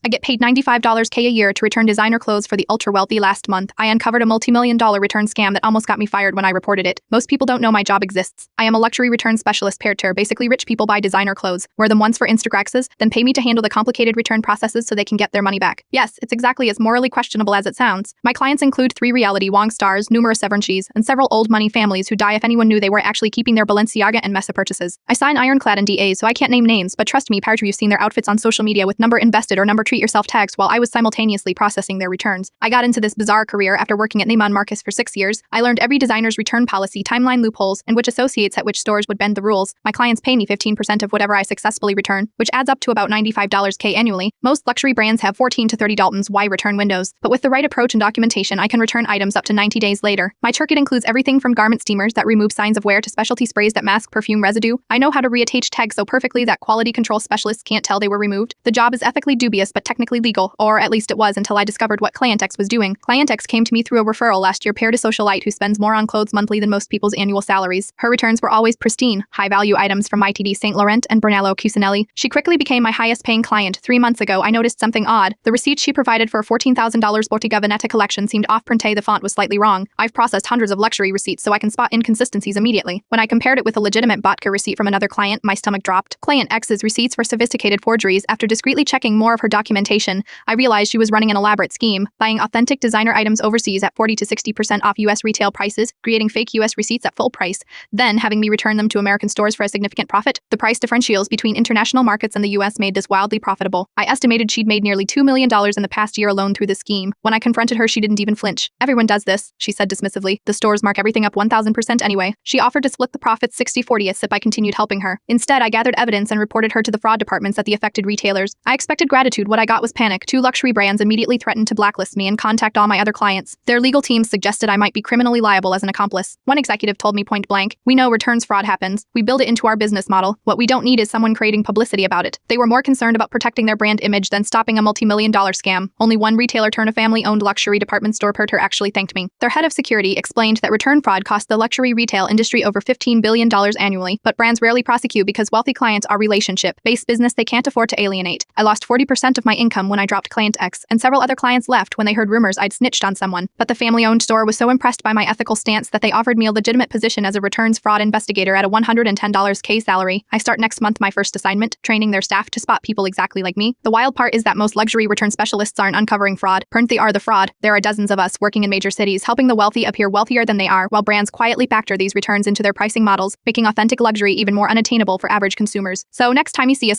I get paid $95K a year to return designer clothes for the ultra-wealthy. Last month, I uncovered a multi-million-dollar return scam that almost got me fired when I reported it. Most people don't know my job exists. I am a luxury return specialist paired to basically rich people buy designer clothes, wear them once for Instagraxes, then pay me to handle the complicated return processes so they can get their money back. Yes, it's exactly as morally questionable as it sounds. My clients include 3 reality Wong stars, numerous Severnchees, and several old money families who die if anyone knew they were actually keeping their Balenciaga and Mesa purchases. I sign ironclad NDAs, so I can't name names, but trust me, prior to you've seen their outfits on social media with number invested or number treat yourself tags while I was simultaneously processing their returns. I got into this bizarre career after working at Neiman Marcus for 6 years. I learned every designer's return policy, timeline loopholes, and which associates at which stores would bend the rules. My clients pay me 15% of whatever I successfully return, which adds up to about $95K annually. Most luxury brands have 14 to 30 Dalton's Y return windows, but with the right approach and documentation, I can return items up to 90 days later. My toolkit includes everything from garment steamers that remove signs of wear to specialty sprays that mask perfume residue. I know how to reattach tags so perfectly that quality control specialists can't tell they were removed. The job is ethically dubious but technically legal, or at least it was until I discovered what Client X was doing. Client X came to me through a referral last year paired a socialite who spends more on clothes monthly than most people's annual salaries. Her returns were always pristine, high-value items from ITD Saint Laurent and Brunello Cucinelli. She quickly became my highest-paying client. 3 months ago, I noticed something odd. The receipt she provided for a $14,000 Bottega Veneta collection seemed off-printe. The font was slightly wrong. I've processed hundreds of luxury receipts so I can spot inconsistencies immediately. When I compared it with a legitimate vodka receipt from another client, my stomach dropped. Client X's receipts were sophisticated forgeries. After discreetly checking more of her documentation, I realized she was running an elaborate scheme, buying authentic designer items overseas at 40 to 60% off US retail prices, creating fake US receipts at full price, then having me return them to American stores for a significant profit. The price differentials between international markets and the US made this wildly profitable. I estimated she'd made nearly $2 million in the past year alone through the scheme. When I confronted her, she didn't even flinch. "Everyone does this," she said dismissively. "The stores mark everything up 1,000% anyway." She offered to split the profits 60-40 as I continued helping her. Instead, I gathered evidence and reported her to the fraud departments at the affected retailers. I expected gratitude. What I got was panic. 2 luxury brands immediately threatened to blacklist me and contact all my other clients. Their legal teams suggested I might be criminally liable as an accomplice. One executive told me point blank, "We know returns fraud happens. We build it into our business model. What we don't need is someone creating publicity about it." They were more concerned about protecting their brand image than stopping a multi-million-dollar scam. Only one retailer turned a family-owned luxury department store purter actually thanked me. Their head of security explained that return fraud costs the luxury retail industry over $15 billion annually, but brands rarely prosecute because wealthy clients are relationship-based business they can't afford to alienate. I lost 40% of my income when I dropped Client X, and several other clients left when they heard rumors I'd snitched on someone. But the family-owned store was so impressed by my ethical stance that they offered me a legitimate position as a returns fraud investigator at a $110K salary. I start next month my first assignment, training their staff to spot people exactly like me. The wild part is that most luxury return specialists aren't uncovering fraud. They are the fraud. There are dozens of us working in major cities helping the wealthy appear wealthier than they are, while brands quietly factor these returns into their pricing models, making authentic luxury even more unattainable for average consumers. So next time you see a